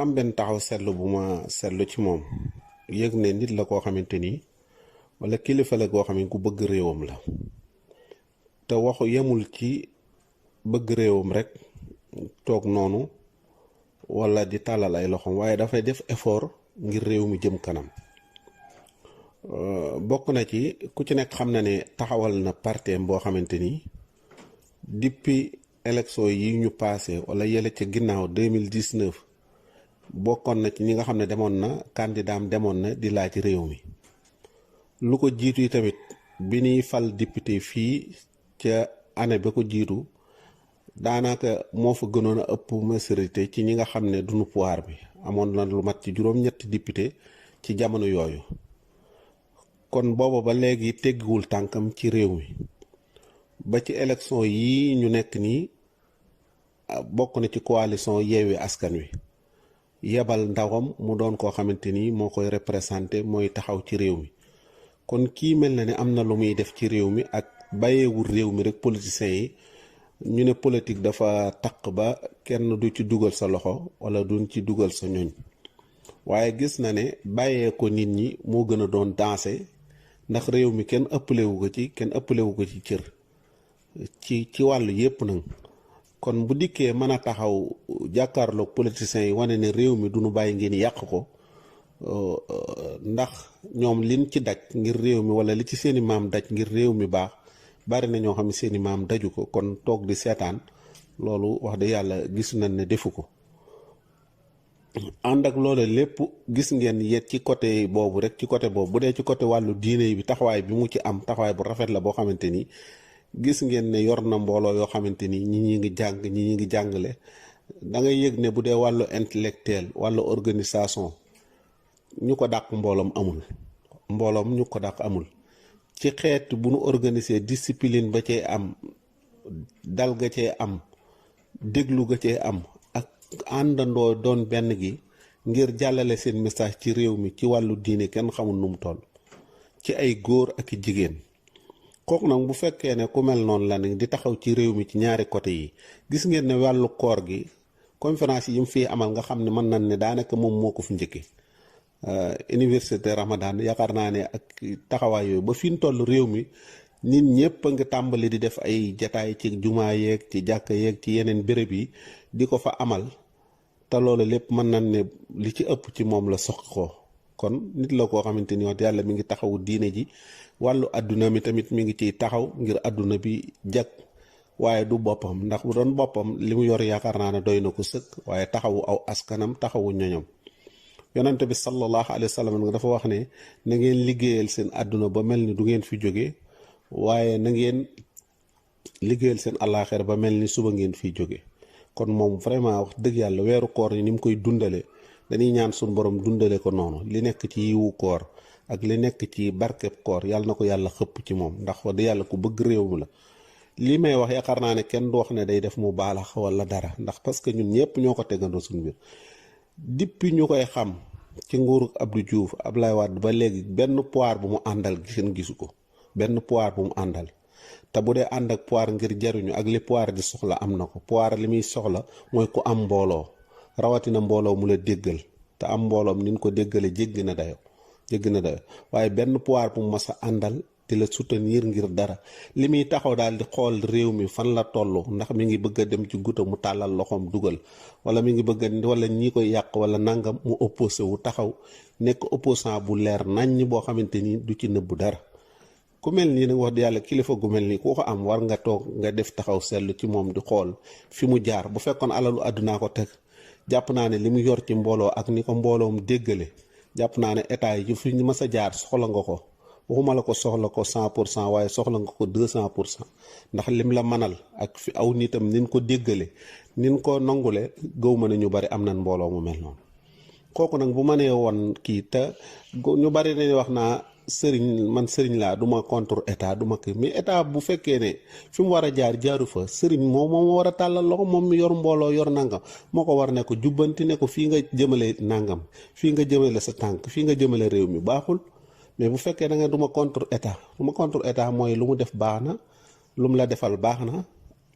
am benn taxaw seetlu bu ma seetlu ci moom yëg ne nit la koo xamante ni wala kilifa la goo xam ne ku bëgg réewam la te waxu yemul ci bëgg réewam rek toog noonu wala di tàllal ay loxoom waaye dafay def effort ngir réew mi jëm kanam. bokk na ci ku ci nekk xam na ne taxawal na parteem boo xamante ni depuis élection yi ñu passé wala yële ca ginnaaw 2019 bokkoon na ci ñi nga xam ne demoon na candidat am demoon na di laaj réew mi. lu ko jiitu yi tamit bi ñuy fal député fii ca année ba ko jiitu daanaka moo fa gënoon a ëpp majorité ci ñi nga xam ne duñu pouvoir bi amoon na lu mat ci juróom-ñetti député ci jamono yooyu. kon booba ba léegi teggiwul tànkam ci réew mi ba ci élection yi ñu nekk nii bokk na ci coalition Yewwi Askan Wi yebal ndawam mu doon koo xamante ni moo koy représenté mooy taxaw ci réew mi. kon kii mel na ne am na lu muy def ci réew mi ak bàyyeewul réew mi rek politiciens yi ñu ne politique dafa taq ba kenn du ci dugal sa loxo wala duñ ci dugal sa ñoñ waaye gis na ne bàyyee ko nit ñi moo gën a doon dansé ndax réew mi kenn ëppalewu ko ci cër ci wàllu yépp nag. kon bu dikkee mën a taxaw jàkkaarloog politiciens yi wane ne réew mi duñu bàyyi ngeen yàq ko ndax ñoom liñ ci daj ngir réew mi wala li ci seeni maam daj ngir réew mi baax bari na ñoo xam ne seeni maam daju ko kon toog di seetaan loolu wax dëgg yàlla gis nañ ne defu ko. ànd ak loolu lépp gis ngeen yet ci côté boobu rek ci côté boobu bu dee ci côté wàllu diine bi taxawaay bi mu ci am taxawaay bu rafet la boo xamante ni gis ngeen ne yor na mbooloo yoo xamante ni ñi ngi jàng ñi ngi jàngale da ngay yëg ne bu dee wàllu intellectuel wàllu organisation ñu ko dàq mbooloom ñu ko dàq amul ci xeet bu nu organiser discipline ba cee am dal ga cee am déglu ga cee am ak àndandoo doon benn gi ngir jàllale seen message ci réew mi ci wàllu diine kenn xamul nu mu toll ci ay góor ak jigéen. kooku nag bu fekkee ne ku mel noonu la nag di taxaw ci réew mi ci ñaari côté yi gis ngeen ne wàllu koor gi conférence yi mu fii amal nga xam ne mën nañ ne daanaka moom moo ko fi njëkkee université Ramadan yaakaar naa ne ak taxawaay yooyu ba fi ñu toll réew mi nit ñëpp a ngi tàmbali di def ay jataay ci jumaa yeeg ci jàkka yeeg ci yeneen béréb yi di ko fa amal te loolu lépp mën nañ ne li ci ëpp ci moom la soq ko kon nit la koo xamante ni wax yàlla mi ngi taxawu diine ji wàllu adduna mi tamit mi ngi ciy taxaw ngir adduna bi jag waaye du boppam ndax bu doon boppam li mu yor yaakaar naa ne doy na ko sëkk waaye taxawu aw askanam taxawu ñoñam. yonante bi sallallahu alayhi wa sallam dafa wax ne na ngeen liggéeyal seen adduna ba mel ni du ngeen fi jóge waaye na ngeen liggéeyal seen àllaaxira ba mel ni suba ngeen fiy jóge kon moom vraiment wax dëgg yàlla weeru koor ni mu koy dundale dañuy ñaan suñu borom dundale ko noonu li nekk ci yiwu koor ak li nekk ci barkeb koor yàlla na ko yàlla xëpp ci moom ndax wax dëgg yàlla ku bëgg réew mi la. li may wax yaakaar naa ne kenn du wax ne day def mu baalax wala dara ndax parce que ñun ñëpp ñoo ko tegandoo suñu biir depuis ñu koy xam ci nguuru Abdou Diouf Abdoulaye Wade ba léegi benn pouvoir bu mu àndal kenn gisu ko benn pouvoir bu mu àndal te bu dee ànd ak pouvoir ngir jariñu ak li pouvoir di soxla am na ko pouvoir li muy soxla mooy ku am mbooloo rawatina mbooloo mu la déggal te am mbooloom ni ñu ko déggale jéggi na dayo waaye benn pouvoir bu mu mas a àndal di la soutenir ngir dara li muy taxaw daal di xool réew mi fan la toll ndax mi ngi bëgg a dem ci guta mu tàllal loxoom dugal wala mi ngi bëgg a wala ñi koy yàq wala nangam mu opposé wu taxaw nekk opposant bu leer naññ boo xamante ni du ci nëbbu dara. ku mel nii nag wax di yàlla kilifa gu mel nii ku ko am war nga toog nga def taxaw seetlu ci moom di xool fi mu jaar bu fekkoon alalu àddunaa ko teg jàpp naa ne li mu yor ci mbooloo ak ni ko mbooloom déggale jàpp naa ne état yi fi ñu mës a jaar soxla nga ko waxuma la ko soxla ko 100% waaye soxla nga ko 200% ndax lim la manal ak fi aw nitam nin ko déggale nin ko nangule gëw ma ne ñu bari am nañ mbooloo mu mel noonu. kooku nag bu mënee woon kii te ñu bari nañu wax naa sëriñ laa du ma contre état du ma kii mais état bu fekkee ne fi mu war a jaar jaaru fa sëriñ moom war a tàllal loxo moom mi yor mbooloo yor nangam moo ko war ne ko jubbanti ne ko fii nga jëmale nangam fii nga jëmale sa tànk fii nga jëmale réew mi baaxul. mais bu fekkee da nga du ma contre état mooy lu mu def baax na lu mu la defal baax na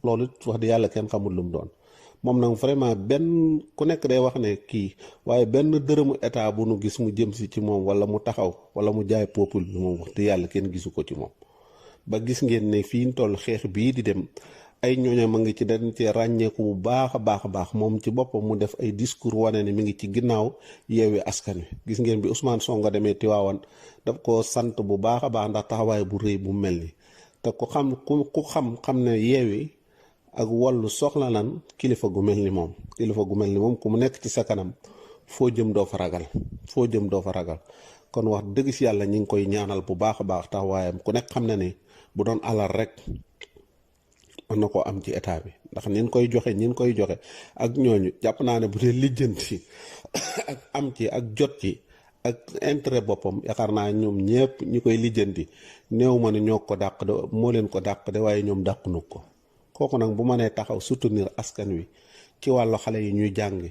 loolu wax di yàlla kenn xamul lu mu doon moom nag vraiment benn ku nekk day wax ne kii waaye benn dërëmu état bu nu gis mu jëm si ci moom wala mu taxaw wala mu jaay peuple bi moom wax te yàlla kenn gisu ko ci moom. ba gis ngeen ne fii ñu toll xeex bii di dem ay ñooñam a ngi ci dañ ci ràññeeku bu baax a baax moom ci boppam mu def ay discours wane ne mi ngi ci ginnaaw Yewwi Askan Wi. gis ngeen bi Ousmane Sonko demee Tiwaawan daf ko sant bu baax a baax ndax taxawaay bu rëy bu mel ni te ku xam ne Yewwi ak Wallu soxla nan kilifa gu mel ni moom ku mu nekk ci sa kanam foo jëm doo fa ragal kon wax dëgg si yàlla ñi ngi koy ñaanal bu baax a baax taxawaayam ku nekk xam na ne bu doon alal rek mën na koo am ci état bi ndax ñin koy joxe ak ñooñu jàpp naa ne bu dee lijjanti ak am ci ak jot ci ak intérêt boppam yaakaar naa ñoom ñëpp ñi koy lijjanti néew ma ne ñoo ko dàq de moo leen ko dàq de waaye ñoom dàqunu ko. kooku nag bu ma nee taxaw soutenir askan wi ci wàllu xale yi ñuy jàng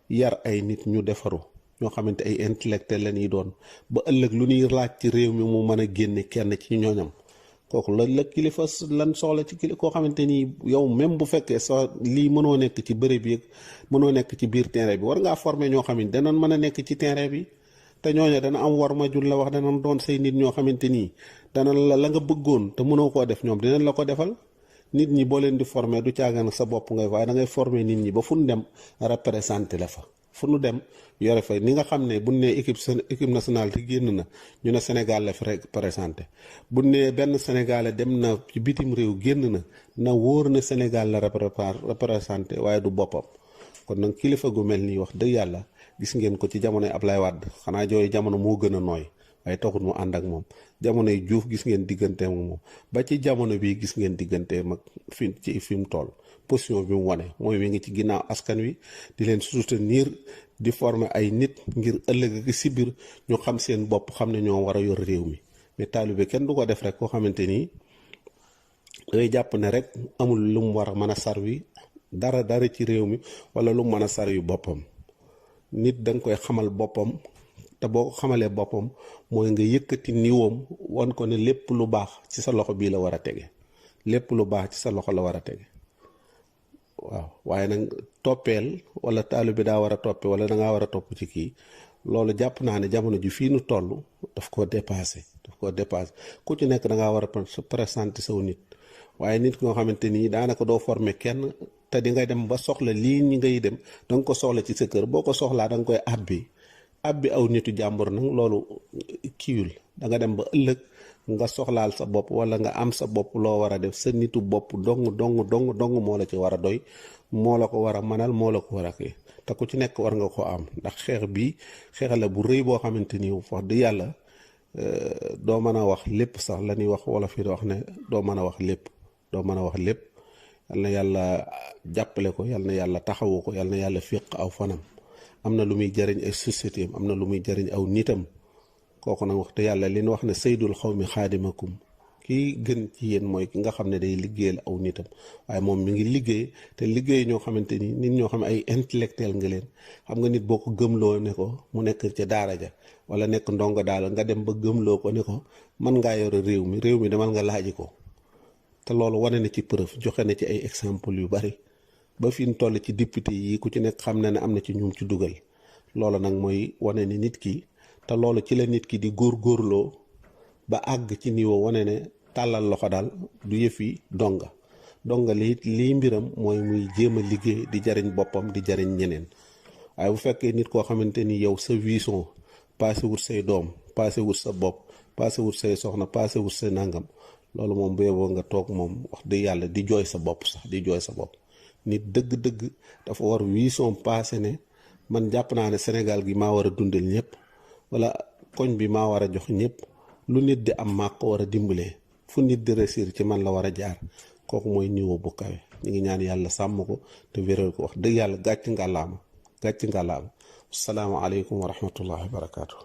yar ay nit ñu defaru ñoo xamante ay intellectuel la ñuy doon ba ëllëg lu ñuy laaj ci réew mi mu mën a génne kenn ci ñooñam kooku la kilifa lan soxla ci kilifa koo xamante ni yow même bu fekkee sa lii mënoo nekk ci bërëb bi mënoo nekk ci biir terrain bi war ngaa former ñoo xam ne danañ mën a nekk ci terrain bi te ñooñu dana am war ma jul la wax danañ doon say nit ñoo xamante nii dana la nga bëggoon te mënoo koo def ñoom dinañ la ko defal. nit ñi boo leen di former du caagan sa bopp ngay waaye da ngay former nit ñi ba fu nu dem représenté la fa fu nu dem yore fa ni nga xam ne bu ne équipe nationale te génn na ñu ne Sénégal la fi représenté bu ne benn Sénégalais dem na ci bitim réew génn na wóor na Sénégal la représenté waaye du boppam kon nag kilifa gu mel nii wax dëgg yàlla gis ngeen ko ci jamonoy Ablaye Wade xanaa jooyu jamono moo gën a nooy waaye taxul mu ànd ak moom jamonoy Diouf gis ngeen digganteem ak moom ba ci jamono bii gis ngeen digganteem ak fi mu toll position bi mu wane mooy mi ngi ci ginnaaw askan wi di leen soutenir di former ay nit ngir ëllëg ak si biir ñu xam seen bopp xam ne ñoo war a yor réew mi mais taalibe kenn du ko def rek koo xamante ni day jàpp ne rek amul lu mu war a mën a sarwi dara ci réew mi wala lu mu mën a sarwi boppam nit da nga koy xamal boppam. te boo ko xamalee boppam mooy nga yëkkati niwoom wan ko ne lépp lu baax ci sa loxo bii la war a tege lépp lu baax ci sa loxo la war a tege waaw waaye nag toppeel wala taalu bi daa war a toppe wala dangaa war a topp ci kii loolu jàpp naa ne jamono ji fii nu toll daf koo dépassé ku ci nekk dangaa war a présenter saw nit waaye nit ki nga xamante nii daanaka doo former kenn te di nga dem ba soxla lii ñi ngay dem danga ko soxla ci sa kër boo ko soxlaa danga koy abbi aw nitu jàmbur nag loolu kiiwul da nga dem ba ëllëg nga soxlaal sa bopp wala nga am sa bopp loo war a def sa nitu bopp dong moo la ci war a doy moo la ko war a mënal moo la ko war a kii te ku ci nekk war nga ko am ndax xeex bi xeex la bu rëy boo xamante ni wax dëgg yàlla doo mën a wax lépp sax la ñuy wax wala fi wax ne doo mën a wax lépp yal na yàlla jàppale ko yal na yàlla taxawu ko yal na yàlla féq aw fanam am na lu muy jariñ ay société am na lu muy jariñ aw nitam kooku nag wax te yàlla li ñu wax ne saydul xawmi xaadimakum kii gën ci yéen mooy ki nga xam ne day liggéeyal aw nitam waaye moom mi ngi liggéey te liggéey ñoo xamante ni nit ñoo xam ne ay intellectuel nga leen xam nga nit boo ko gëmloo ne ko mu nekk ca daara ja wala nekk ndongo daal nga dem ba gëmloo ko ne ko mën ngaa yore réew mi demal nga laaji ko te loolu wane na ci preuve joxe na ci ay exemple yu bari ba fi ñu toll ci député yi ku ci nekk xam na ne am na ci ñum ci dugal loolu nag mooy wane ni nit ki te loolu ci la nit ki di góorgóorloo ba àgg ci niveau wane ne tàllal loxo daal du yëfi donga lii mbiram mooy muy jéem a liggéey di jariñ boppam di jariñ ñeneen waaye bu fekkee nit koo xamante ni yow sa vision passé wut say doom passé wut sa bopp passé wut say soxna passé wut say nangam loolu moom bu yeboo nga toog moom wax dëgg yàlla di jooy sa bopp sax di jooy sa bopp nit dëgg-dëgg dafa war vision passé ne man jàpp naa ne Sénégal gi maa war a dundal ñëpp wala koñ bi maa war a jox ñëpp lu nit di am maa ko war a dimbalee fu nit di réussir ci man la war a jaar kooku mooy niveau bu kawe ñu ngi ñaan yàlla sàmm ko te wéral ko wax dëgg yàlla gàcc ngàllaama salaamaaleykum wa rahmatullahi wa barakaatu.